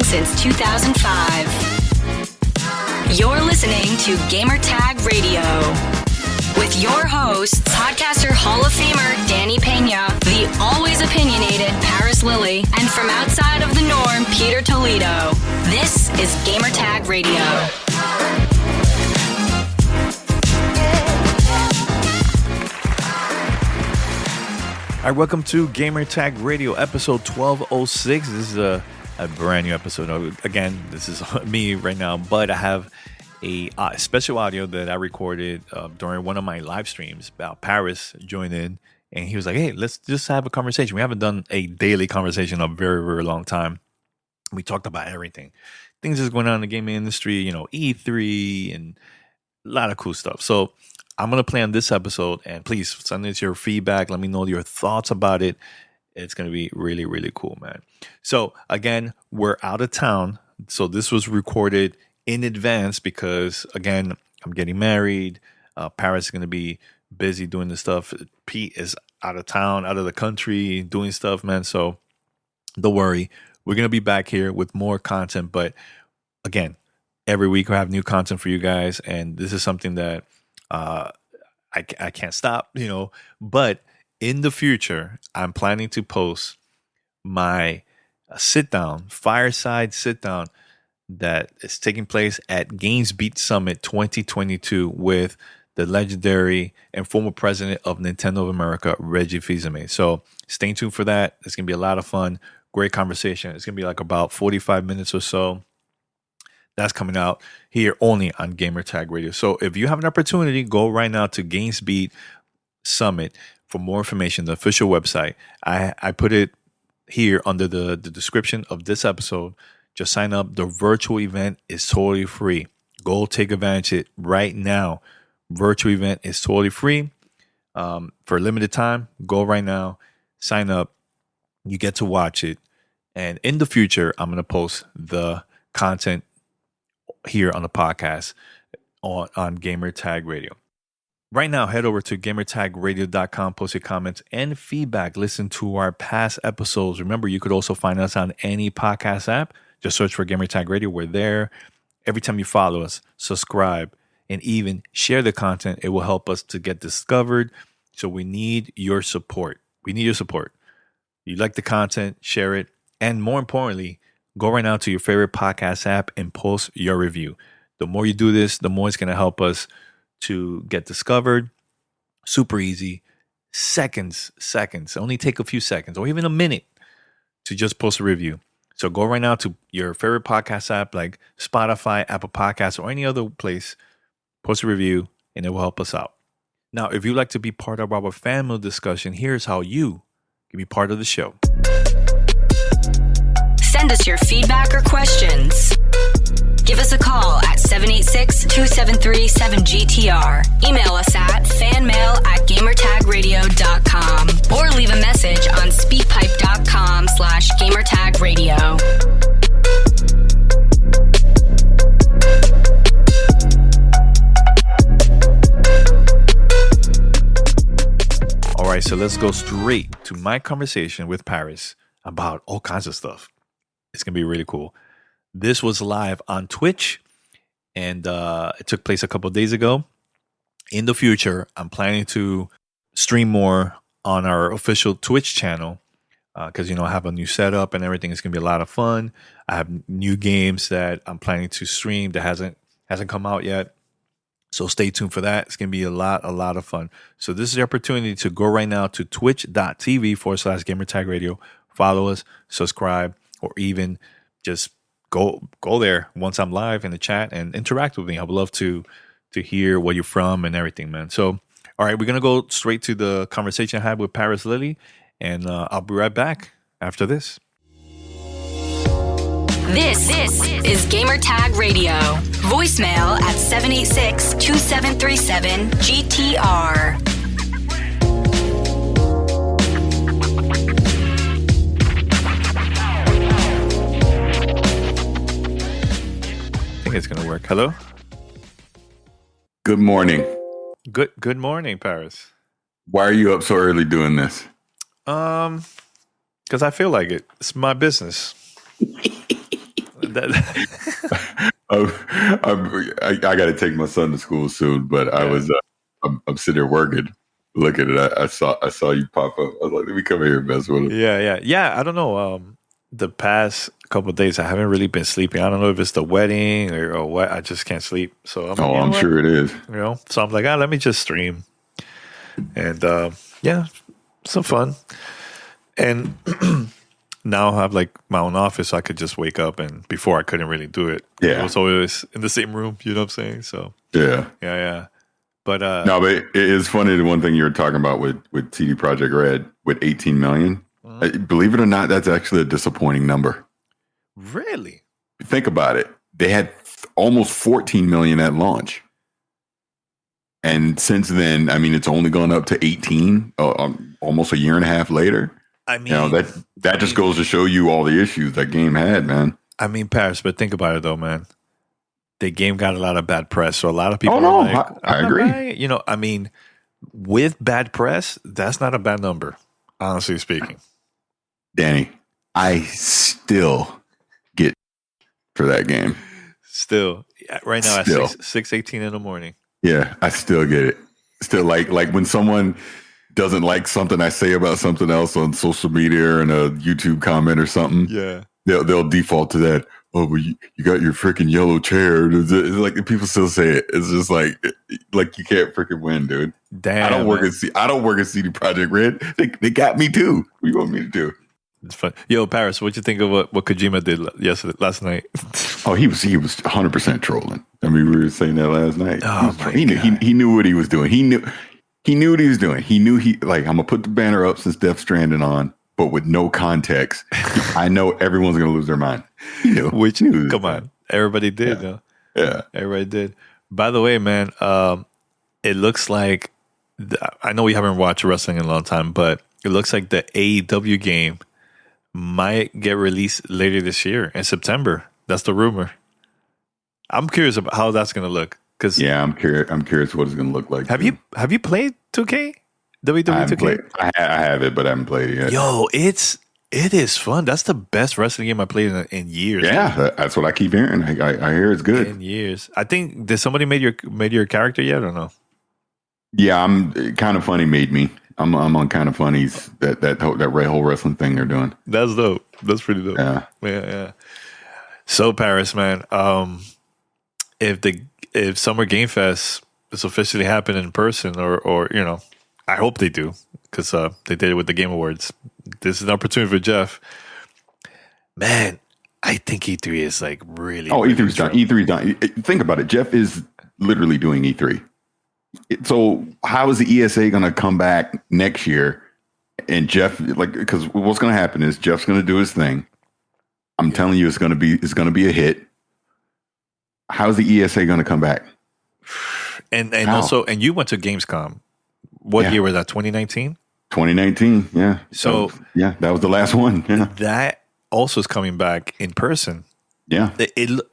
since 2005. You're listening to Gamertag Radio with your hosts, podcaster Hall of Famer Danny Peña, the always opinionated Parris Lilly, and from outside of the norm, Peter Toledo. This is Gamertag Radio. All right, welcome to Gamertag Radio, episode 1206. This is a brand new episode. Again, this is me right now, but I have a special audio that I recorded during one of my live streams. About Parris joined in, and he was like, "Hey, let's just have a conversation." We haven't done a daily conversation in a very, very long time. We talked about everything, things that's going on in the gaming industry, you know, E3 and a lot of cool stuff. So I'm going to play on this episode, and please send us your feedback. Let me know your thoughts about it. It's going to be really, really cool, man. So again, we're out of town. So this was recorded in advance because, again, I'm getting married. Parris is going to be busy doing this stuff. Pete is out of town, out of the country, doing stuff, man. So don't worry. We're going to be back here with more content. But again, every week we have new content for you guys. And this is something that I can't stop, you know. But in the future, I'm planning to post my fireside sit down that is taking place at GamesBeat Summit 2022 with the legendary and former president of Nintendo of America, Reggie Fils-Aimé. So stay tuned for that. It's going to be a lot of fun. Great conversation. It's going to be like about 45 minutes or so. That's coming out here only on Gamertag Radio. So if you have an opportunity, go right now to GamesBeat Summit for more information, the official website. I put it here under the description of this episode. Just sign up. The virtual event is totally free. Go take advantage of it right now. Virtual event is totally free for a limited time. Go right now. Sign up. You get to watch it. And in the future, I'm going to post the content here on the podcast on Gamertag Radio. Right now, head over to gamertagradio.com, post your comments and feedback. Listen to our past episodes. Remember, you could also find us on any podcast app. Just search for Gamertag Radio. We're there. Every time you follow us, subscribe, and even share the content, it will help us to get discovered. So we need your support. We need your support. You like the content, share it. And more importantly, go right now to your favorite podcast app and post your review. The more you do this, the more it's going to help us to get discovered. Super easy. Seconds. Only take a few seconds or even a minute to just post a review. So go right now to your favorite podcast app like Spotify, Apple Podcasts, or any other place. Post a review and it will help us out. Now, if you'd like to be part of our family discussion, here's how you can be part of the show. Send us your feedback or questions. Give us a call at 786-273-7GTR. Email us at fanmail@gamertagradio.com or leave a message on speakpipe.com/gamertagradio. All right, so let's go straight to my conversation with Parris about all kinds of stuff. It's going to be really cool. This was live on Twitch, and it took place a couple of days ago. In the future, I'm planning to stream more on our official Twitch channel because, you know, I have a new setup and everything. It's going to be a lot of fun. I have new games that I'm planning to stream that hasn't come out yet. So stay tuned for that. It's going to be a lot of fun. So this is the opportunity to go right now to twitch.tv/Gamertag Radio. Follow us, subscribe, or even just go there once I'm live in the chat and interact with me. I would love to hear where you're from and everything, man. So, all right, we're going to go straight to the conversation I had with Parris Lilly, and I'll be right back after this. This is Gamertag Radio. Voicemail at 786-2737-GTR. I think it's going to work. Hello? Good morning. Good morning, Parris. Why are you up so early doing this? Because I feel like it. It's my business. I got to take my son to school soon, but I'm sitting there working. Look at it. I saw you pop up. I was like, let me come here and mess with him. Yeah. I don't know. The past couple of days, I haven't really been sleeping. I don't know if it's the wedding or what. I just can't sleep. So I'm sure it is. So I'm like, let me just stream, and some fun. And now I have like my own office, so I could just wake up. And before I couldn't really do it. Yeah, I was always in the same room. You know what I'm saying? So yeah. But no, but it is funny. The one thing you were talking about with CD Projekt Red with 18 million. Believe it or not, that's actually a disappointing number. Really? Think about it. They had almost 14 million at launch. And since then, I mean, it's only gone up to 18, almost a year and a half later. I mean, that just goes to show you all the issues that game had, man. I mean, Parris, but think about it though, man. The game got a lot of bad press, so a lot of people I agree. I mean, with bad press, that's not a bad number, honestly speaking. Danny, I still get for that game. Still, right now at 6:18 in the morning. Yeah, I still get it. Still, like when someone doesn't like something I say about something else on social media or in a YouTube comment or something. Yeah, they'll default to that. Oh, but you got your freaking yellow chair. It's like people still say it. It's just like you can't freaking win, dude. Damn, I don't work at CD Projekt Red. They got me too. What do you want me to do? It's fun. Yo, Parris, what'd you think of what Kojima did last night? Oh, he was 100% trolling. I mean, we were saying that last night. Oh he knew what he was doing. He knew what he was doing. He knew I'm gonna put the banner up since Death Stranding on, but with no context. I know everyone's gonna lose their mind. He knew. Come on, everybody did. Yeah, everybody did. By the way, man, it looks like I know we haven't watched wrestling in a long time, but it looks like the AEW game might get released later this year in September. That's the rumor. I'm curious about how that's going to look. I'm curious what it's going to look like. Have you played 2K? WWE 2K? I have it, but I haven't played it yet. Yo, it is fun. That's the best wrestling game I played in years. Yeah, that's what I keep hearing. I hear it's good. In years. I think, did somebody made your character yet or no? Yeah, Kind of Funny made me. I'm on Kind of Funny's that whole wrestling thing they're doing. That's dope. That's pretty dope. Yeah. So Parris, man, if Summer Game Fest is officially happening in person, or I hope they do, because they did it with the Game Awards. This is an opportunity for Jeff. Man, I think E3 is like really. Oh, E3's done. E3's done. Think about it. Jeff is literally doing E3. So how is the ESA going to come back next year? And Jeff, because what's going to happen is Jeff's going to do his thing. I'm telling you, it's going to be a hit. How's the ESA going to come back? And also, and you went to Gamescom. What year was that? 2019. 2019. Yeah. So that was the last one. Yeah. That also is coming back in person. Yeah.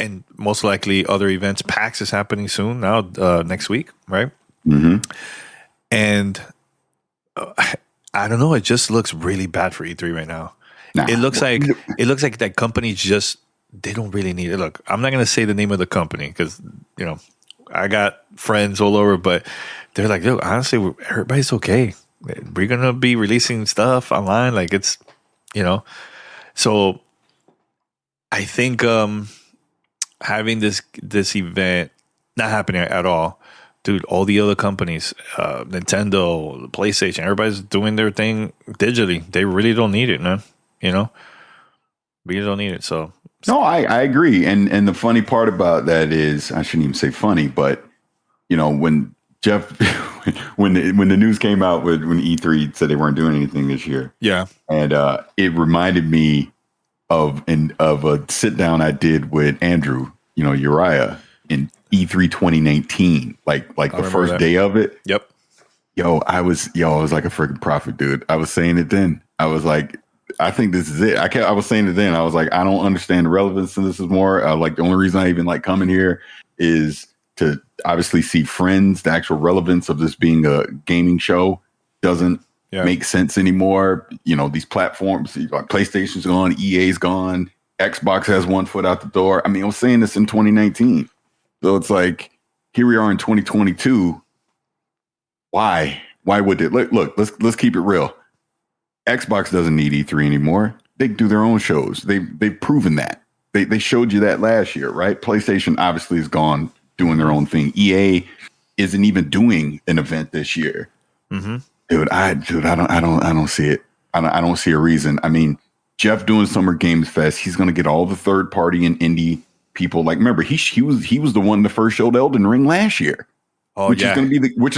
And most likely other events. PAX is happening soon now, next week, right? Mm-hmm. And I don't know. It just looks really bad for E3 right now. It looks like that company just, they don't really need it. Look, I'm not going to say the name of the company because, I got friends all over, but they're like, look, honestly, everybody's okay. We're going to be releasing stuff online. Like it's, so I think having this event not happening at all, dude, all the other companies, Nintendo, PlayStation, everybody's doing their thing digitally. They really don't need it, man. We don't need it. So no, I agree. And the funny part about that is, I shouldn't even say funny, but when Jeff, when the news came out when E3 said they weren't doing anything this year. Yeah. And it reminded me of a sit down I did with Andrew, Uriah in E3 2019, like the first day of it. Yep. I was like a freaking prophet, dude. I was saying it then. I was like, I think this is it. I was saying it then. I was like, I don't understand the relevance of this is more. The only reason I even like coming here is to obviously see friends. The actual relevance of this being a gaming show doesn't make sense anymore. These platforms, like PlayStation's gone, EA's gone. Xbox has one foot out the door. I mean, I was saying this in 2019. So it's like, here we are in 2022. Why? Why would it? Look, let's keep it real. Xbox doesn't need E3 anymore. They do their own shows. They've proven that. They showed you that last year, right? PlayStation obviously is gone doing their own thing. EA isn't even doing an event this year. Mm-hmm. Dude, I don't see it. I don't see a reason. I mean, Jeff doing Summer Games Fest, he's going to get all the third party and indie people. Like, remember, he was the one that first showed Elden Ring last year, which is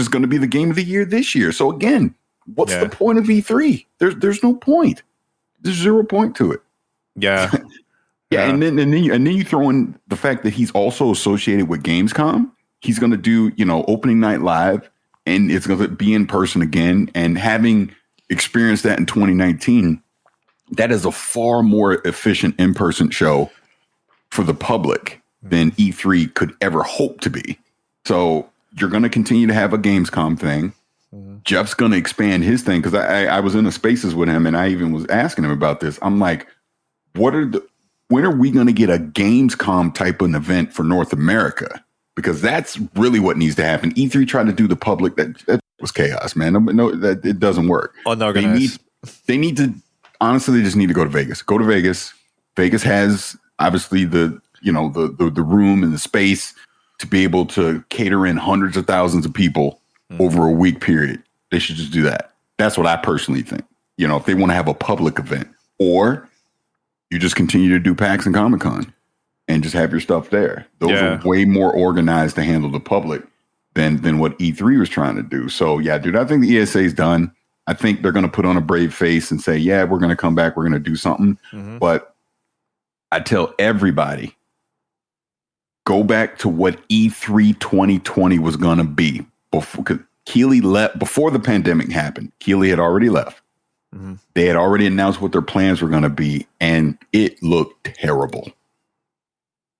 going to be the game of the year this year. So again, what's the point of E3? There's no point. There's 0 point to it. Yeah. Yeah, and then you throw in the fact that he's also associated with Gamescom. He's going to do, opening night live, and it's going to be in person again. And having experienced that in 2019, that is a far more efficient in-person show for the public than E3 could ever hope to be. So you're going to continue to have a Gamescom thing. Jeff's going to expand his thing, because I was in the spaces with him, and I even was asking him about this. I'm like, when are we going to get a Gamescom type of an event for North America? Because that's really what needs to happen. E3 tried to do the public. That was chaos, man. No, that it doesn't work. Unorganized. They need to, honestly, they just need to go to Vegas. Go to Vegas. Vegas has obviously the room and the space to be able to cater in hundreds of thousands of people over a week period. They should just do that. That's what I personally think. If they want to have a public event, or you just continue to do PAX and Comic-Con and just have your stuff there. Those are way more organized to handle the public than what E3 was trying to do. So, yeah, dude, I think the ESA is done. I think they're going to put on a brave face and say, yeah, we're going to come back. We're going to do something. Mm-hmm. But I tell everybody, go back to what E3 2020 was going to be. Because Keeley left before the pandemic happened. Keeley had already left. Mm-hmm. They had already announced what their plans were going to be, and it looked terrible.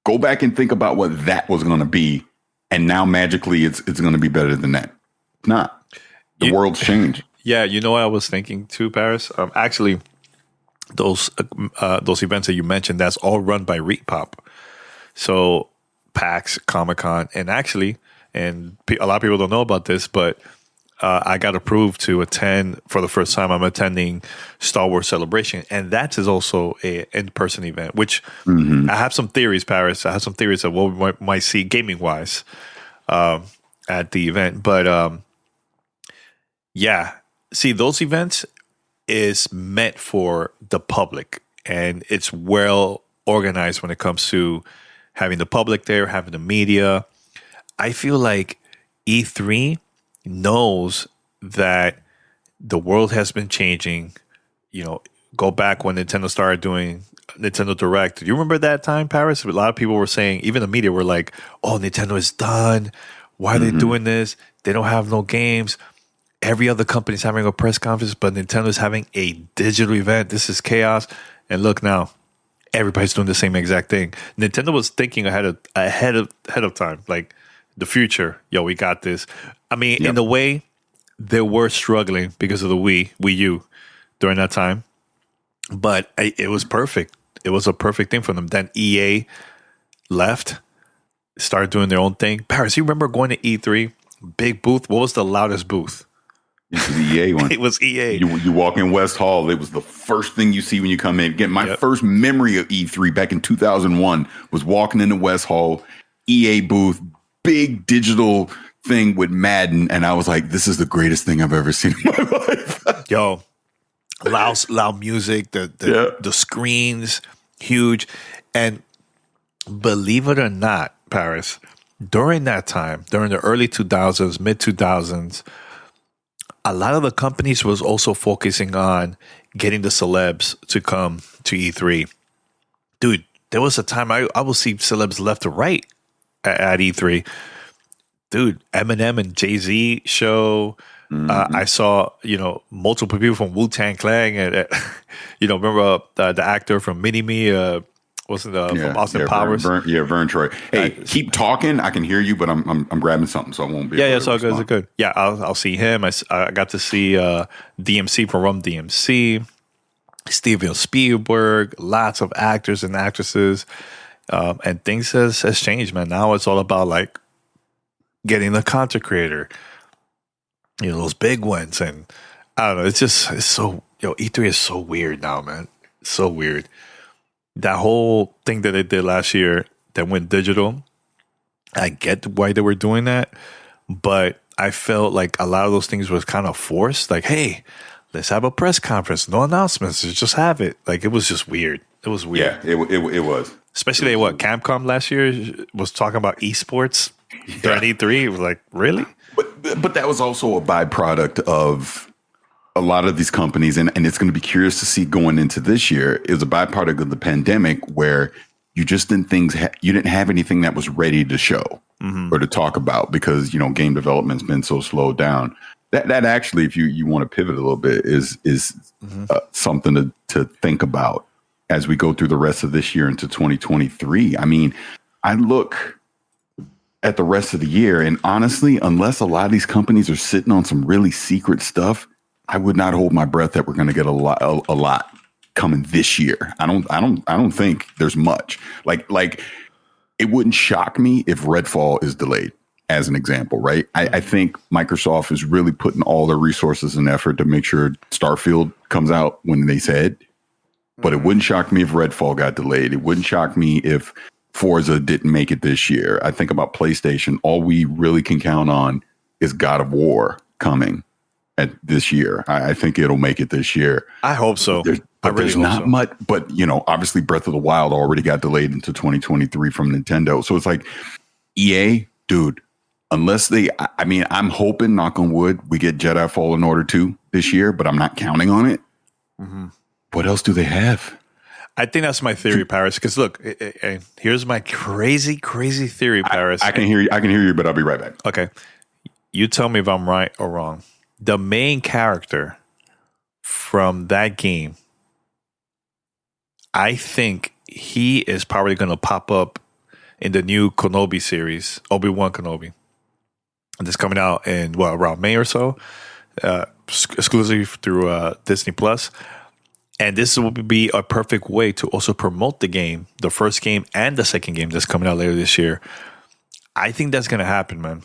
Go back and think about what that was going to be, and now magically it's going to be better than that. It's not. The world's changed. Yeah, what I was thinking too, Parris? Actually, those events that you mentioned, that's all run by Repop. So PAX, Comic-Con, and actually, and a lot of people don't know about this, but I got approved to attend for the first time. I'm attending Star Wars Celebration, and that is also a in-person event. Which I have some theories, Parris. I have some theories of what we might see gaming-wise at the event. But see, those events is meant for the public, and it's well organized when it comes to having the public there, having the media. I feel like E3 knows that the world has been changing. Go back when Nintendo started doing Nintendo Direct. Do you remember that time, Parris? A lot of people were saying, even the media were like, oh, Nintendo is done. Why are they doing this? They don't have no games. Every other company's having a press conference, but Nintendo's having a digital event. This is chaos. And look now, everybody's doing the same exact thing. Nintendo was thinking ahead of time, like the future. Yo, we got this. I mean, in a way, they were struggling because of the Wii U during that time, but it was perfect. It was a perfect thing for them. Then EA left, started doing their own thing. Parris, you remember going to E3, big booth? What was the loudest booth? It was the EA one. It was EA. You walk in West Hall, it was the first thing you see when you come in. Again, my first memory of E3 back in 2001 was walking into West Hall, EA booth, big digital thing with Madden, and I was like, this is the greatest thing I've ever seen in my life. Yo, loud music, the screens, huge. And believe it or not, Parris, during that time, during the early 2000s, mid 2000s, a lot of the companies was also focusing on getting the celebs to come to E3. Dude, there was a time I will see celebs left to right at E3. Dude, Eminem and Jay-Z show. I saw, multiple people from Wu-Tang Clan. And, remember the actor from Mini-Me, from Austin Powers? Vern Troy. Hey, keep talking. I can hear you, but I'm grabbing something, so I won't be able to it's all good. It's good. Yeah, I'll see him. I got to see DMC from Rum DMC. Steven Spielberg, lots of actors and actresses, and things has changed, man. Now it's all about like getting the content creator, those big ones, and I don't know. It's so E3 is so weird now, man. It's so weird. That whole thing that they did last year that went digital, I get why they were doing that, but I felt like a lot of those things was kind of forced. Like, hey, let's have a press conference, no announcements, just have it. Like, it was just weird. It was weird. Yeah, it was. Especially what Capcom last year was talking about esports during E3. It was like, really? But that was also a byproduct of a lot of these companies, and it's going to be curious to see going into this year. It was a byproduct of the pandemic where you just you didn't have anything that was ready to show or to talk about because game development's been so slowed down. That actually, if you want to pivot a little bit, is something to think about as we go through the rest of this year into 2023. I mean, I look at the rest of the year, and honestly, unless a lot of these companies are sitting on some really secret stuff, I would not hold my breath that we're going to get a lot coming this year. I don't think there's much. Like it wouldn't shock me if Redfall is delayed, as an example, right? I think Microsoft is really putting all their resources and effort to make sure Starfield comes out when they said. But it wouldn't shock me if Redfall got delayed. It wouldn't shock me if Forza didn't make it this year. I think about PlayStation. All we really can count on is God of War coming at this year. I think it'll make it this year. I hope so. There's not much. But obviously, Breath of the Wild already got delayed into 2023 from Nintendo. So it's like EA, dude. Unless I'm hoping, knock on wood, we get Jedi Fallen Order 2 this year, but I'm not counting on it. What else do they have? I think that's my theory, Parris. Because look, here's my crazy theory, Parris. I can hear you, but I'll be right back. Okay. You tell me if I'm right or wrong. The main character from that game, I think he is probably going to pop up in the new Kenobi series, Obi-Wan Kenobi. And this coming out in, around May or so, exclusively through Disney Plus. And this will be a perfect way to also promote the game, the first game and the second game that's coming out later this year. I think that's going to happen, man,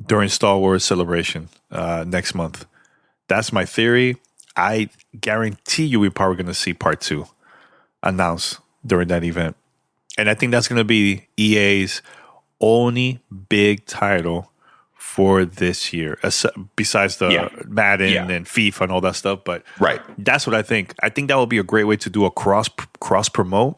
during Star Wars Celebration next month. That's my theory. I guarantee you we're probably going to see part 2 announced during that event. And I think that's going to be EA's only big title for this year, besides the Madden and FIFA and all that stuff. But that's what I think. I think that will be a great way to do a cross promote,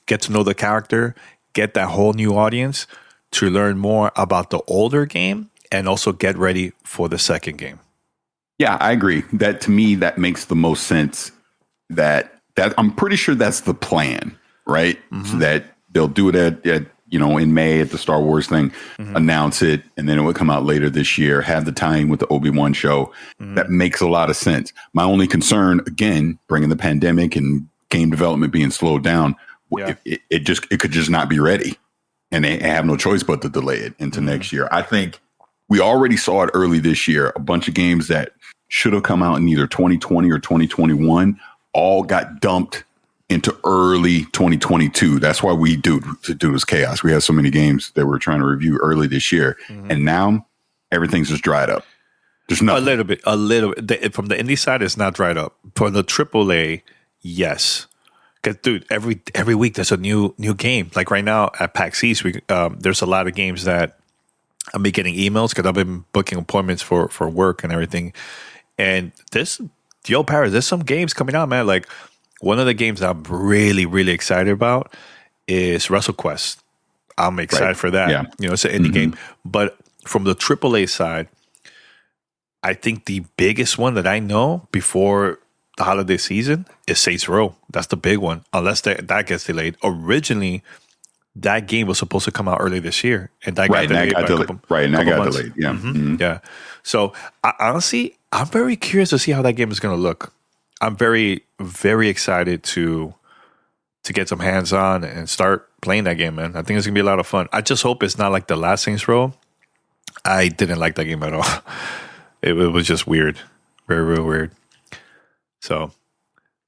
get to know the character, get that whole new audience to learn more about the older game, and also get ready for the second game. Yeah, I agree. That to me, that makes the most sense. That I'm pretty sure that's the plan, right? So that they'll do it at in May at the Star Wars thing, announce it, and then it would come out later this year, have the tie-in with the Obi-Wan show. That makes a lot of sense. My only concern, again, bringing the pandemic and game development being slowed down, it could just not be ready. And they have no choice but to delay it into next year. I think we already saw it early this year. A bunch of games that should have come out in either 2020 or 2021 all got dumped into early 2022. That's why we do this chaos. We have so many games that we're trying to review early this year. And now everything's just dried up. There's nothing. A little bit. From the indie side, it's not dried up. For the AAA, yes. Because, dude, every week there's a new game. Like right now at PAX East, there's a lot of games that I've been getting emails because I've been booking appointments for work and everything. And Parris, there's some games coming out, man. Like, one of the games I'm really, really excited about is WrestleQuest. I'm excited for that. Yeah. It's an indie game. But from the AAA side, I think the biggest one that I know before the holiday season is Saints Row. That's the big one, unless that gets delayed. Originally, that game was supposed to come out early this year, and that got delayed by a couple months. Delayed. Yeah. Yeah. So, honestly, I'm very curious to see how that game is going to look. I'm very, very excited to get some hands on and start playing that game, man. I think it's gonna be a lot of fun. I just hope it's not like the last Saints Row. I didn't like that game at all. It was just weird, very, very weird. So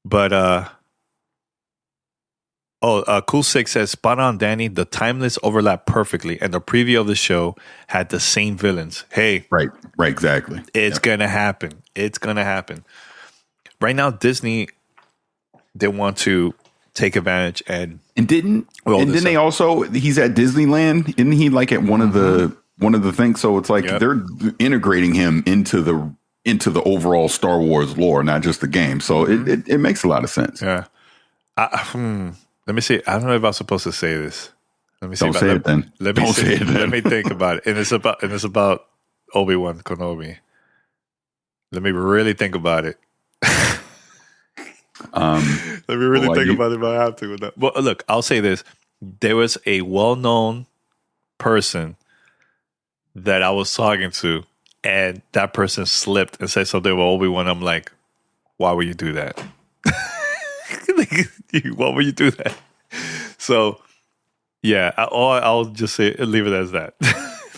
But Cool Six says, spot on, Danny. The timeless overlap perfectly, and the preview of the show had the same villains. Hey, Right, exactly. it's gonna happen. It's gonna happen. Right now, Disney, they want to take advantage and didn't they also? He's at Disneyland, isn't he? Like at one of the things. So it's like they're integrating him into the overall Star Wars lore, not just the game. So it makes a lot of sense. Yeah. Let me see. I don't know if I'm supposed to say this. Let me see. Don't say it then. Let me think about it. And it's about Obi-Wan Kenobi. Let me really think about it. Let me really think about it if I have to. Well, look, I'll say this. There was a well-known person that I was talking to, and that person slipped and said something about Obi-Wan. I'm like, why would you do that? Why would you do that? So, yeah, I'll just say leave it as that.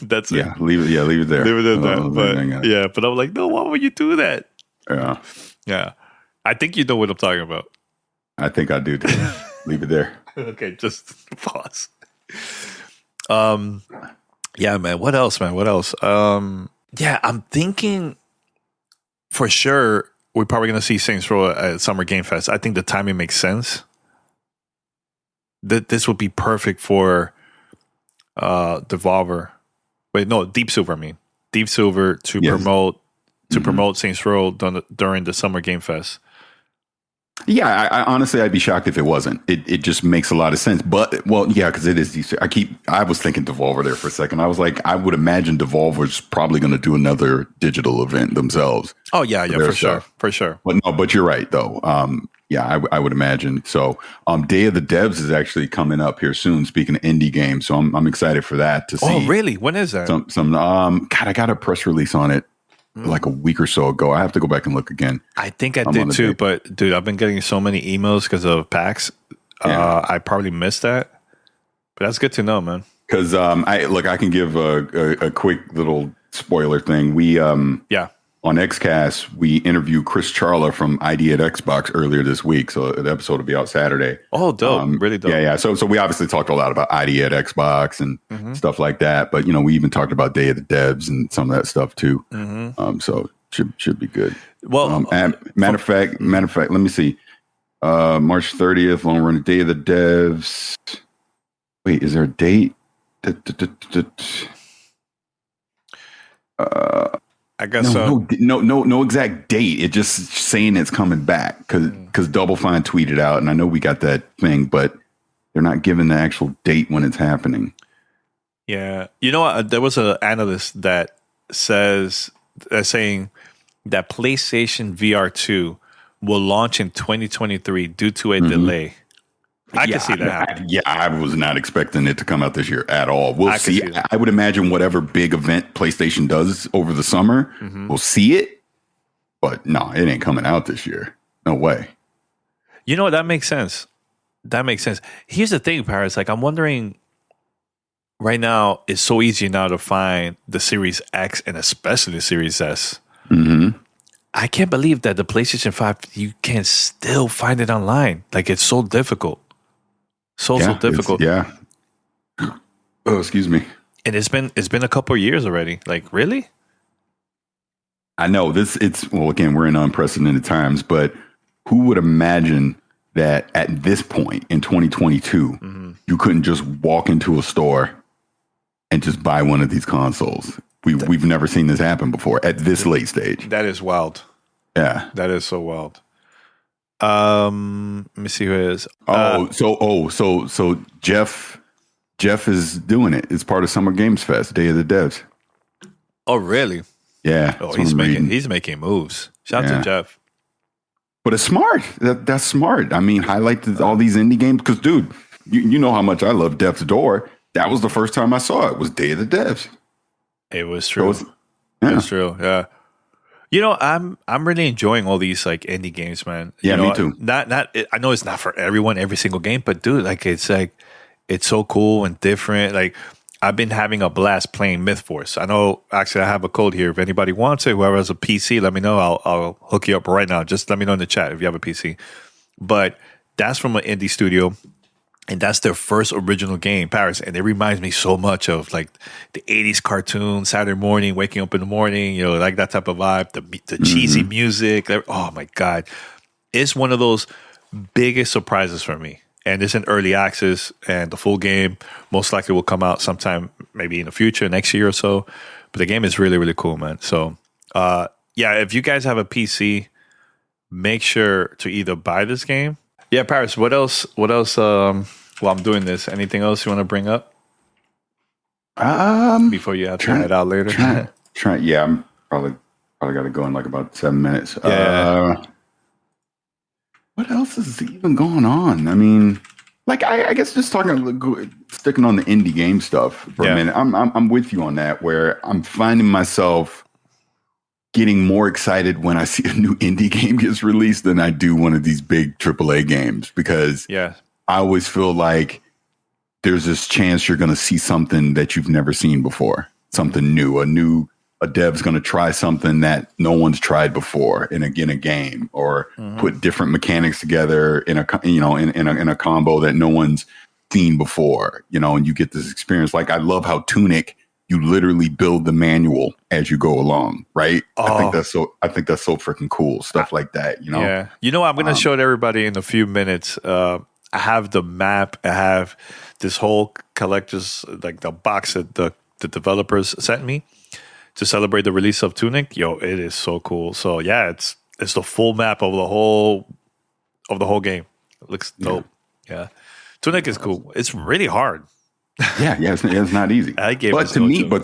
That's it. Leave it there. Leave it as that. But I'm like, no, why would you do that? Yeah. I think you know what I'm talking about. I think I do too. Leave it there. Okay, just pause. Yeah, man. What else, man? Yeah, I'm thinking for sure we're probably going to see Saints Row at Summer Game Fest. I think the timing makes sense. This would be perfect for Devolver. Wait, no, Deep Silver. I mean, Deep Silver to promote Saints Row during the Summer Game Fest. Yeah, I honestly, I'd be shocked if it wasn't. It just makes a lot of sense. But, well, yeah, because it is. I was thinking Devolver there for a second. I was like, I would imagine Devolver's probably going to do another digital event themselves. Oh, yeah, for sure. But you're right, though. Yeah, I would imagine. So Day of the Devs is actually coming up here soon, speaking of indie games. So I'm excited for that to see. Oh, really? When is that? God, I got a press release on it like a week or so ago. I have to go back and look again. I think I did too, but dude, I've been getting so many emails because of PAX. I probably missed that, but that's good to know, man. Because I can give a quick little spoiler thing. We on XCast, we interviewed Chris Charla from ID at Xbox earlier this week. So the episode will be out Saturday. Oh, dope. Really dope. Yeah. So we obviously talked a lot about ID at Xbox and stuff like that. But, we even talked about Day of the Devs and some of that stuff too. So should be good. Well, matter of fact, let me see. March 30th, long run, Day of the Devs. Wait, is there a date? I guess so. No exact date. It's just saying it's coming back because Double Fine tweeted out, and I know we got that thing, but they're not giving the actual date when it's happening. Yeah, you know what? There was an analyst that saying that PlayStation VR 2 will launch in 2023 due to a delay. I can see that happening. I was not expecting it to come out this year at all. We'll see. I would imagine whatever big event PlayStation does over the summer, we'll see it. But no, it ain't coming out this year. No way. You know what? That makes sense. Here's the thing, Parris. Like, I'm wondering right now, it's so easy now to find the Series X and especially the Series S. I can't believe that the PlayStation 5, you can still find it online. Like, it's so difficult. So difficult. Yeah. Oh, excuse me. And it's been a couple of years already. Like, really? I know again, we're in unprecedented times, but who would imagine that at this point in 2022, you couldn't just walk into a store and just buy one of these consoles? We've never seen this happen before at this late stage. That is wild. Yeah. That is so wild. Let me see who it is. So Jeff is doing it. It's part of Summer Games Fest, Day of the Devs. Oh, really? Yeah. Oh, he's making moves. Shout out to Jeff. But it's smart. That's smart. I mean, highlight all these indie games because, dude, you know how much I love Death's Door. That was the first time I saw it. Was Day of the Devs. It was true. It was true. Yeah. You know, I'm really enjoying all these like indie games, man. Yeah, me too. I know it's not for everyone every single game, but dude, it's so cool and different. Like, I've been having a blast playing Myth Force. I know, actually, I have a code here. If anybody wants it, whoever has a PC, let me know. I'll hook you up right now. Just let me know in the chat if you have a PC. but that's from an indie studio. And that's their first original game, Parris. And it reminds me so much of like the 80s cartoon, Saturday morning, waking up in the morning, like that type of vibe, the cheesy music. Oh my God. It's one of those biggest surprises for me. And it's in early access, and the full game most likely will come out sometime maybe in the future, next year or so. But the game is really, really cool, man. So, if you guys have a PC, make sure to either buy this game. Yeah, Parris, what else? While I'm doing this, anything else you want to bring up? Before you have to head out later? Yeah, I'm probably got to go in like about 7 minutes. Yeah. What else is even going on? I mean, like I guess just sticking on the indie game stuff for a minute. I'm with you on that, where I'm finding myself getting more excited when I see a new indie game gets released than I do one of these big AAA games, because I always feel like there's this chance you're going to see something that you've never seen before, something new, a dev's going to try something that no one's tried before in a game, or put different mechanics together in a combo that no one's seen before, and you get this experience. Like, I love how Tunic, you literally build the manual as you go along, right? Oh. I think that's so freaking cool. Stuff like that, Yeah. I'm going to show it everybody in a few minutes. I have the map. I have this whole collector's, like the box that the developers sent me to celebrate the release of Tunic. It is so cool. So yeah, it's the full map of the whole game. It looks dope. Yeah. Tunic is cool. It's really hard. Yeah, it's not easy. But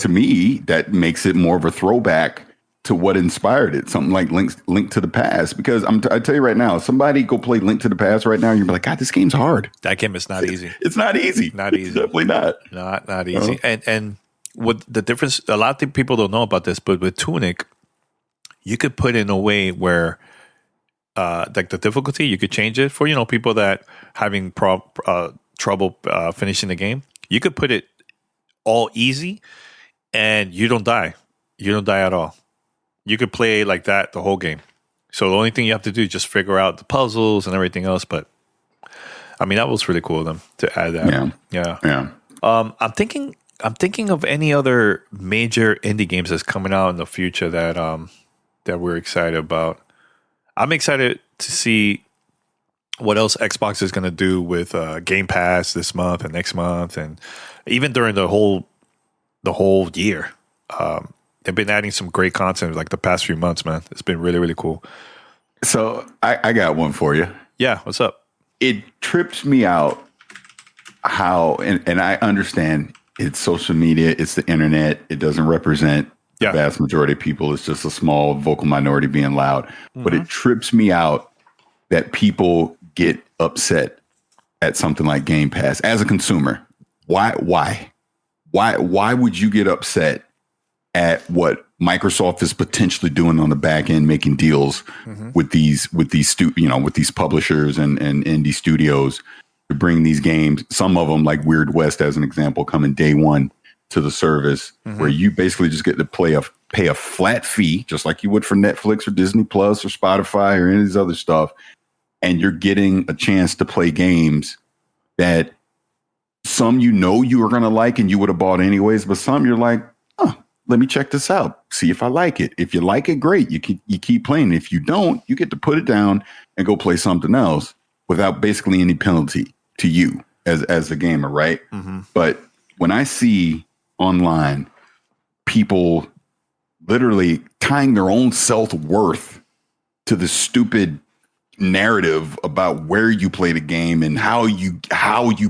to me, that makes it more of a throwback to what inspired it. Something like Link to the Past. Because I tell you right now, somebody go play Link to the Past right now, and you'll be like, God, this game's hard. That game is not easy. It's not easy. Not easy. It's definitely not. Not easy. And what the difference? A lot of people don't know about this, but with Tunic, you could put in a way where, like the difficulty, you could change it for people that having trouble finishing the game. You could put it all easy, and you don't die. You don't die at all. You could play like that the whole game. So the only thing you have to do is just figure out the puzzles and everything else. But I mean, that was really cool of them to add that. Yeah. I'm thinking of any other major indie games that's coming out in the future that we're excited about. I'm excited to see what else Xbox is going to do with Game Pass this month and next month, and even during the whole year. They've been adding some great content like the past few months, man. It's been really, really cool. So I got one for you. Yeah, what's up? It trips me out how, and I understand it's social media, it's the internet, it doesn't represent the vast majority of people. It's just a small vocal minority being loud. But it trips me out that people get upset at something like Game Pass as a consumer. Why would you get upset at what Microsoft is potentially doing on the back end, making deals with these publishers and indie studios to bring these games? Some of them, like Weird West, as an example, coming day one to the service, where you basically just get to pay a flat fee, just like you would for Netflix or Disney Plus or Spotify or any of these other stuff. And you're getting a chance to play games that some you are going to like and you would have bought anyways, but some you're like, let me check this out, see if I like it. If you like it, great. You keep playing. If you don't, you get to put it down and go play something else without basically any penalty to you as a gamer, right? But when I see online people literally tying their own self-worth to the stupid narrative about where you played a game and how you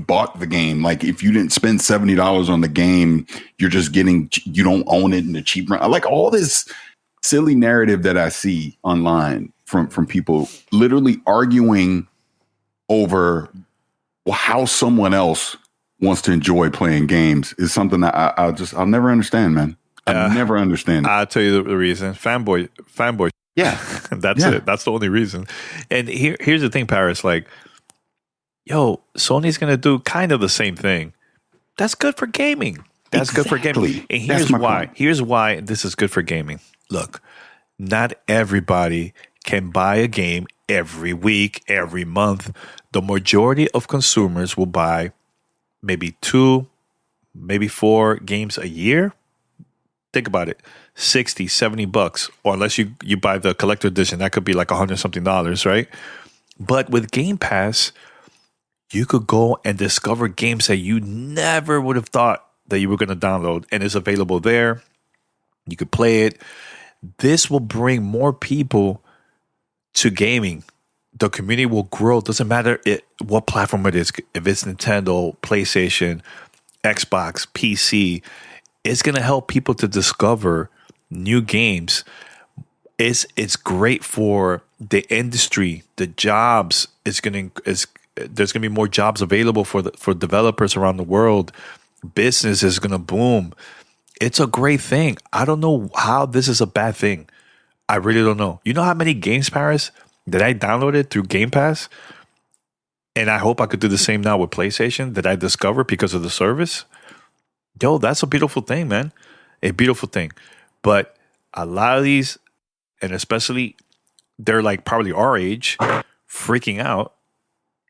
bought the game. Like, if you didn't spend $70 on the game, you don't own it in the cheap run. Like, all this silly narrative that I see online from people literally arguing over how someone else wants to enjoy playing games is something that I'll never understand, man. I'll never understand it. I'll tell you the reason. Fanboy. Yeah. That's it. That's the only reason. And here's the thing, Parris. Like, Sony's going to do kind of the same thing. That's good for gaming. That's good for gaming. And here's why. Here's why this is good for gaming. Look, not everybody can buy a game every week, every month. The majority of consumers will buy maybe 2, maybe 4 games a year. Think about it. $60, $70, or unless you buy the collector edition, that could be like $100 something, right? But with Game Pass, you could go and discover games that you never would have thought that you were going to download, and it's available there. You could play it. This will bring more people to gaming. The community will grow. Doesn't matter what platform it is. If it's Nintendo, PlayStation, Xbox, PC, it's going to help people to discover new games. It's great for the industry, the jobs. There's going to be more jobs available for developers around the world. Business is going to boom. It's a great thing. I don't know how this is a bad thing. I really don't know. You know how many games, Parris, that I downloaded through Game Pass? And I hope I could do the same now with PlayStation that I discovered because of the service. Yo, that's a beautiful thing, man. A beautiful thing. But a lot of these, and especially they're like probably our age, freaking out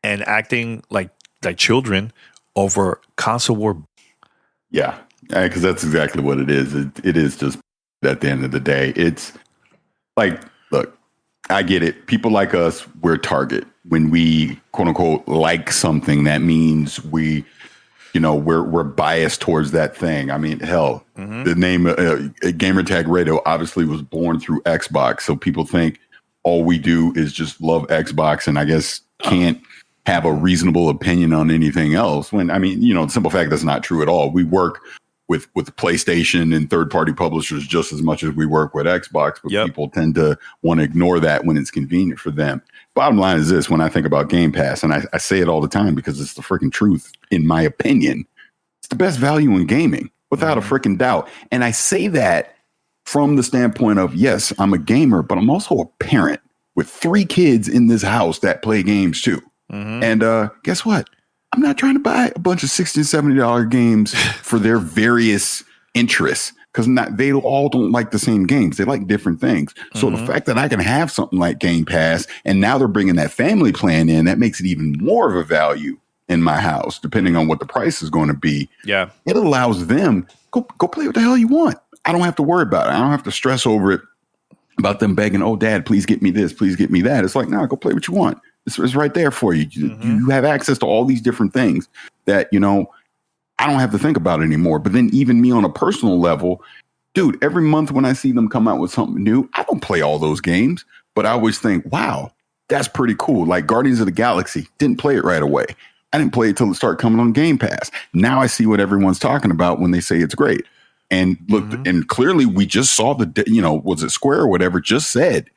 and acting like children over console war. Yeah, because that's exactly what it is. It is just at the end of the day. It's like, look, I get it. People like us, we're target. When we quote unquote like something, that means we're biased towards that thing. I mean, hell, the name Gamertag Radio obviously was born through Xbox. So people think all we do is just love Xbox and I guess can't have a reasonable opinion on anything else. When, I mean, the simple fact that's not true at all. We work with PlayStation and third-party publishers just as much as we work with Xbox, but people tend to want to ignore that when it's convenient for them. Bottom line is this: when I think about Game Pass, and I say it all the time because it's the freaking truth, in my opinion, it's the best value in gaming, without a freaking doubt. And I say that from the standpoint of, yes, I'm a gamer, but I'm also a parent with 3 kids in this house that play games too. And guess what? I'm not trying to buy a bunch of $60 and $70 games for their various interests, because they all don't like the same games. They like different things. So the fact that I can have something like Game Pass, and now they're bringing that family plan in, that makes it even more of a value in my house, depending on what the price is going to be. Yeah, it allows them go play what the hell you want. I don't have to worry about it. I don't have to stress over it, about them begging, "Oh, Dad, please get me this, please get me that." It's like, no, go play what you want. It's right there for you. You have access to all these different things that, I don't have to think about anymore. But then even me on a personal level, dude, every month when I see them come out with something new, I don't play all those games, but I always think, wow, that's pretty cool. Like Guardians of the Galaxy, didn't play it right away. I didn't play it till it started coming on Game Pass. Now I see what everyone's talking about when they say it's great. And look, and clearly we just saw was it Square or whatever, just said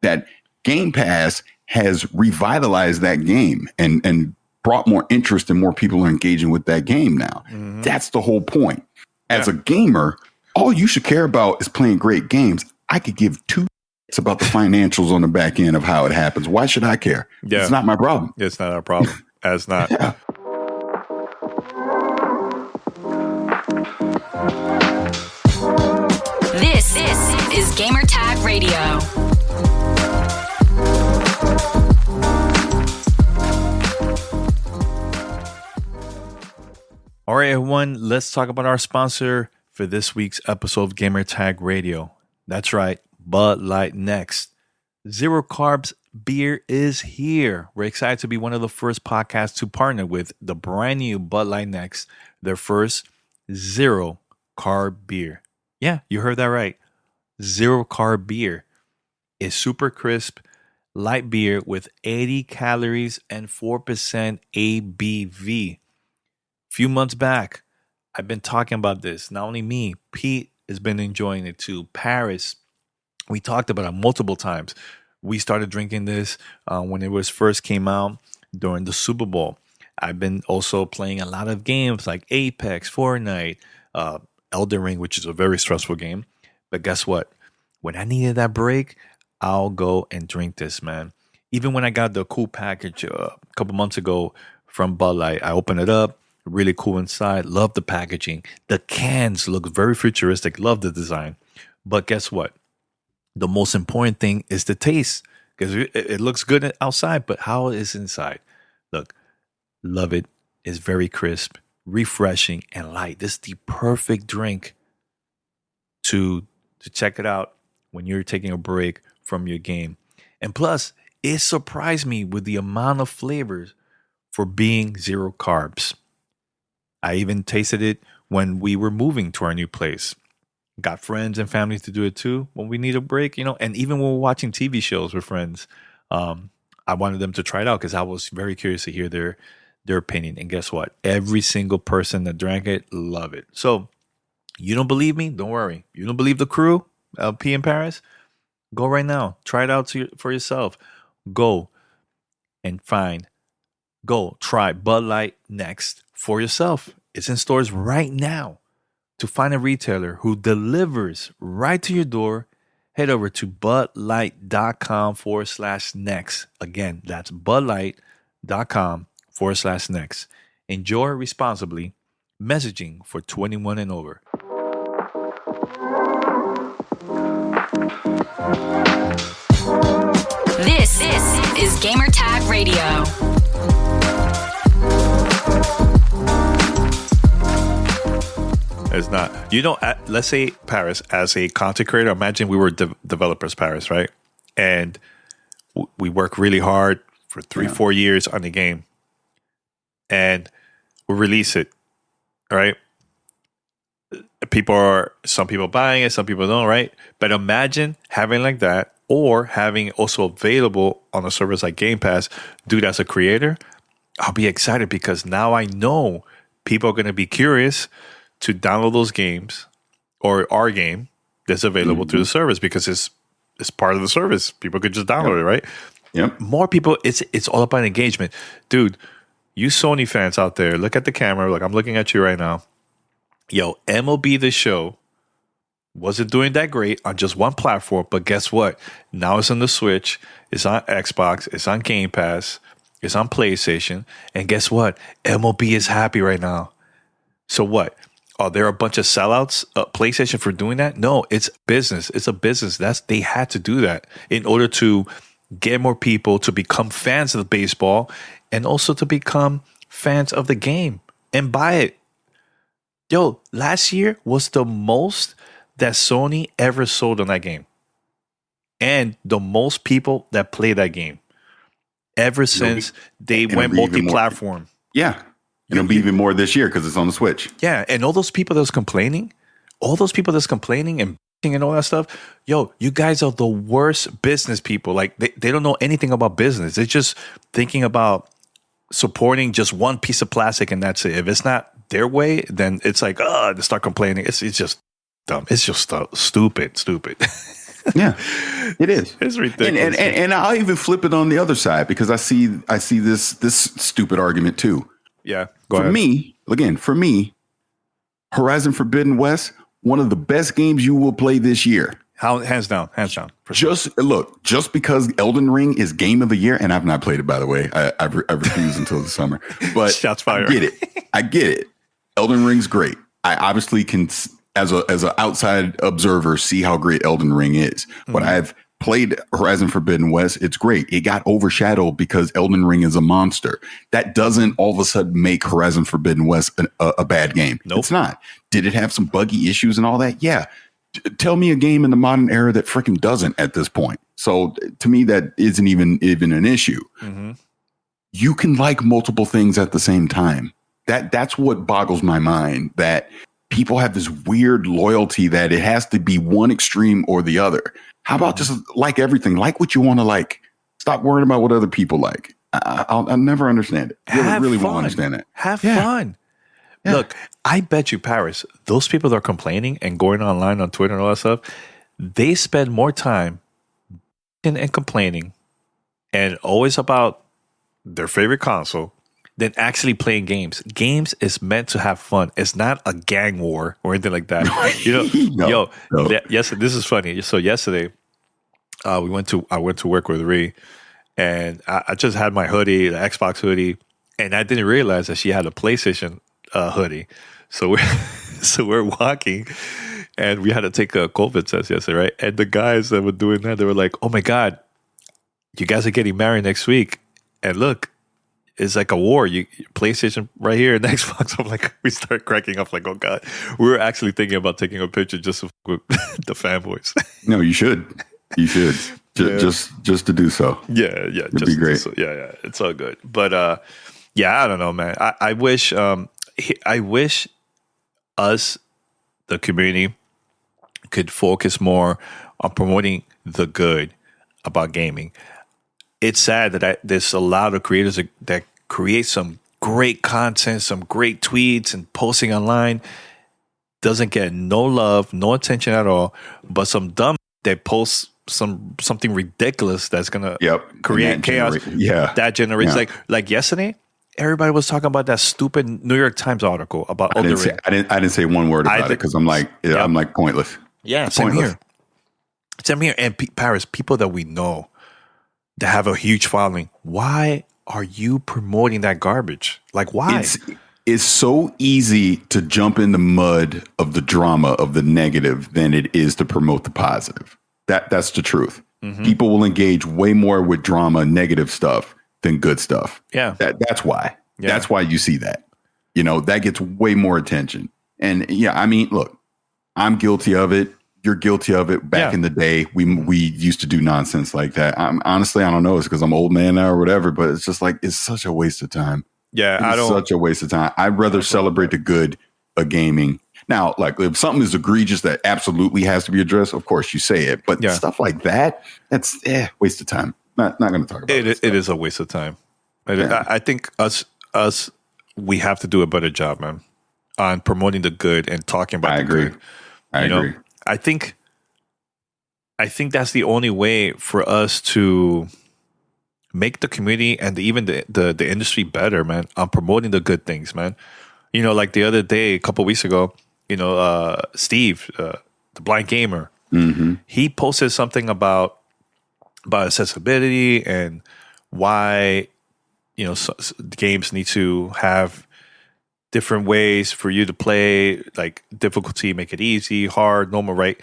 that Game Pass has revitalized that game and brought more interest, and more people are engaging with that game now. That's the whole point. As a gamer, all you should care about is playing great games. I could give 2 about the financials on the back end of how it happens. Why should I care? It's not my problem. It's not our problem. It's not. This is Gamertag Radio. All right, everyone, let's talk about our sponsor for this week's episode of Gamertag Radio. That's right, Bud Light Next. Zero Carbs beer is here. We're excited to be one of the first podcasts to partner with the brand new Bud Light Next, their first zero carb beer. Yeah, you heard that right. Zero carb beer is super crisp, light beer with 80 calories and 4% ABV. Few months back, I've been talking about this. Not only me, Pete has been enjoying it too. Parris, we talked about it multiple times. We started drinking this when it first came out during the Super Bowl. I've been also playing a lot of games like Apex, Fortnite, Elden Ring, which is a very stressful game. But guess what? When I needed that break, I'll go and drink this, man. Even when I got the cool package a couple months ago from Bud Light, I opened it up. Really cool inside. Love the packaging. The cans look very futuristic. Love the design. But guess what? The most important thing is the taste, because it looks good outside, but how is inside? Look, love it. It's very crisp, refreshing, and light. This is the perfect drink to check it out when you're taking a break from your game. And plus, it surprised me with the amount of flavors for being zero carbs. I even tasted it when we were moving to our new place. Got friends and family to do it too when we need a break, and even when we're watching TV shows with friends, I wanted them to try it out because I was very curious to hear their opinion. And guess what? Every single person that drank it loved it. So you don't believe me? Don't worry. You don't believe the crew, P in Paris? Go right now. Try it out for yourself. Go try Bud Light Next for yourself. It's in stores right now. To find a retailer who delivers right to your door, head over to budlight.com/next. Again, that's budlight.com/next. Enjoy responsibly. Messaging for 21 and over. This is Gamertag Radio. It's not. Let's say Parris, as a content creator, imagine we were developers, Parris, right? And we work really hard for 3-4 years on the game. And we release it, right? Some people buying it, some people don't, right? But imagine having like that, or having also available on a service like Game Pass. Dude, as a creator, I'll be excited because now I know people are going to be curious to download those games or our game that's available through the service because it's part of the service. People could just download it, right? Yep. More people, it's all about engagement. Dude, you Sony fans out there, look at the camera. Look, I'm looking at you right now. Yo, MLB The Show wasn't doing that great on just one platform, but guess what? Now it's on the Switch, it's on Xbox, it's on Game Pass, it's on PlayStation, and guess what? MLB is happy right now. So what? Are there a bunch of sellouts, PlayStation, for doing that? No, it's business. It's a business. They had to do that in order to get more people to become fans of baseball and also to become fans of the game and buy it. Yo, last year was the most that Sony ever sold on that game. And the most people that play that game ever since they went multi-platform. Yeah. And it'll be even more this year because it's on the Switch. Yeah. And all those people that's complaining and and all that stuff, yo, you guys are the worst business people. Like, they don't know anything about business. They're just thinking about supporting just one piece of plastic and that's it. If it's not their way, then it's like, they start complaining. It's just dumb. It's just stupid. Yeah, it is. It's ridiculous. And I'll even flip it on the other side because I see this stupid argument too. Yeah, go ahead. For me, Horizon Forbidden West, one of the best games you will play this year. Hands down. Just because Elden Ring is Game of the Year, and I've not played it, by the way. I refuse until the summer. But shots fired. I get it. Elden Ring's great. I obviously can, as an outside observer, see how great Elden Ring is. Mm-hmm. But I've played Horizon Forbidden West. It's great. It got overshadowed because Elden Ring is a monster. That doesn't all of a sudden make Horizon Forbidden West a bad game. Nope. It's not. Did it have some buggy issues and all that? Yeah. Tell me a game in the modern era that freaking doesn't at this point. So to me, that isn't even an issue. Mm-hmm. You can like multiple things at the same time. That's what boggles my mind, that people have this weird loyalty that it has to be one extreme or the other. How about just like everything? Like what you want to like. Stop worrying about what other people like. I'll never understand it. Really won't understand it. Have fun. Yeah. Look, I bet you, Parris, those people that are complaining and going online on Twitter and all that stuff, they spend more time and complaining and always about their favorite console than actually playing games. Games is meant to have fun. It's not a gang war or anything like that. No. Yes, this is funny. So yesterday, I went to work with Ree, and I just had my hoodie, the Xbox hoodie, and I didn't realize that she had a PlayStation hoodie. So we're walking, and we had to take a COVID test yesterday, right? And the guys that were doing that, they were like, "Oh my god, you guys are getting married next week, and look, it's like a war. You PlayStation right here and Xbox." I'm like, we start cracking up, like, oh god, we were actually thinking about taking a picture just with the fanboys. No, you should. You should just to do so. Yeah, it'd just be great. So. Yeah, it's all good. But yeah, I don't know, man. I wish us, the community, could focus more on promoting the good about gaming. It's sad that there's a lot of creators that create some great content, some great tweets and posting online, doesn't get no love, no attention at all, but some dumb that posts something ridiculous that's gonna create chaos. That generates like yesterday, everybody was talking about that stupid New York Times article about I didn't say one word about it because I'm like pointless. Yeah, same here. And Parris, people that we know that have a huge following, why are you promoting that garbage? Like, why? It's so easy to jump in the mud of the drama of the negative than it is to promote the positive. That's the truth. Mm-hmm. People will engage way more with drama, negative stuff than good stuff. Yeah. That's why. Yeah. That's why you see that. That gets way more attention. And yeah, I mean, look, I'm guilty of it. You're guilty of it. Back in the day, we used to do nonsense like that. Honestly, I don't know. It's because I'm an old man now or whatever, but it's just like, it's such a waste of time. Yeah, such a waste of time. I'd rather celebrate the good of gaming. Now, like if something is egregious that absolutely has to be addressed, of course you say it. But stuff like that, that's waste of time. Not going to talk about it. It is a waste of time. I think us, we have to do a better job, man, on promoting the good and talking about the good. I agree. I think that's the only way for us to make the community and even the industry better, man, on promoting the good things, man. Like the other day, a couple of weeks ago, Steve, the blind gamer, he posted something about accessibility and why, games need to have different ways for you to play, like difficulty, make it easy, hard, normal, right?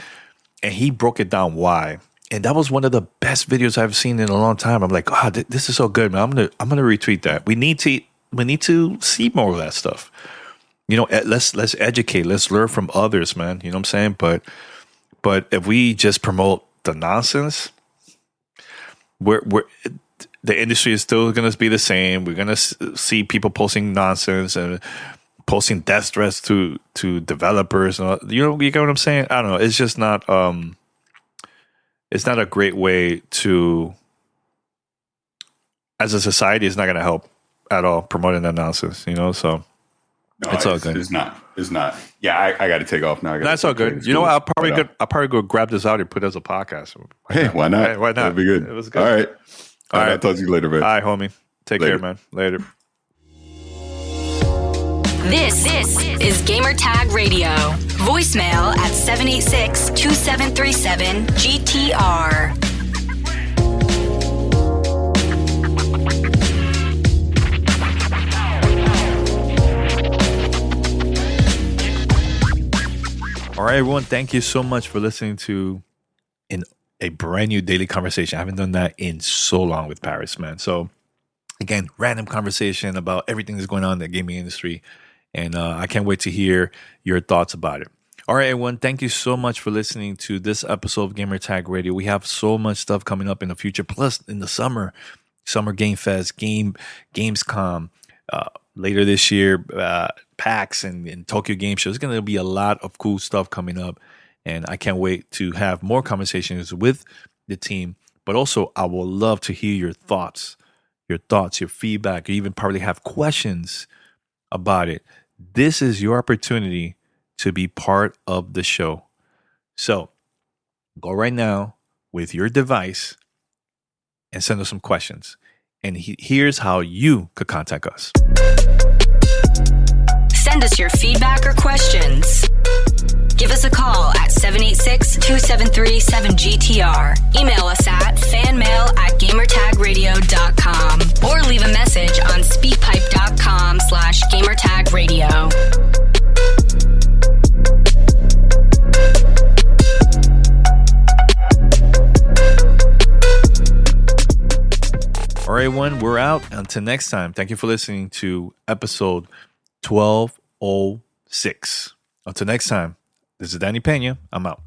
And he broke it down why. And that was one of the best videos I've seen in a long time. I'm like, this is so good, man. I'm gonna retweet that. We need to see more of that stuff. Let's educate, let's learn from others, man. You know what I'm saying? But if we just promote the nonsense, the industry is still going to be the same. We're going to see people posting nonsense and posting death threats to developers. You get what I'm saying? I don't know. It's just not. It's not a great way to. As a society, it's not going to help at all promoting that nonsense. So it's all good. It's not. Yeah, I got to take off now. That's all good. I'll probably go grab this out and put it as a podcast. Hey, why not? Hey, why not? That'd be good. It was good. All right. I'll talk to you later, man. All right, homie. Take care, man. Later. This is Gamer Tag Radio. Voicemail at 786-2737-GTR. All right, everyone. Thank you so much for listening to a brand new daily conversation. I haven't done that in so long with Parris, man. So again, random conversation about everything that's going on in the gaming industry. And I can't wait to hear your thoughts about it. All right, everyone. Thank you so much for listening to this episode of Gamer Tag Radio. We have so much stuff coming up in the future. Plus, in the Summer Game Fest, Gamescom, later this year, PAX and Tokyo Game Show. There's going to be a lot of cool stuff coming up. And I can't wait to have more conversations with the team. But also, I would love to hear your thoughts, your feedback. You even probably have questions about it. This is your opportunity to be part of the show. So go right now with your device and send us some questions. And here's how you could contact us. Send us your feedback or questions. Give us a call at 786-2737-GTR. Email us at fanmail@gamertagradio.com or leave a message on speakpipe.com/gamertagradio. right, everyone, we're out. Until next time, thank you for listening to episode 1206. Until next time, this is Danny Peña. I'm out.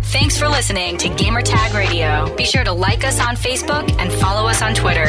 Thanks for listening to Gamertag Radio. Be sure to like us on Facebook and follow us on Twitter.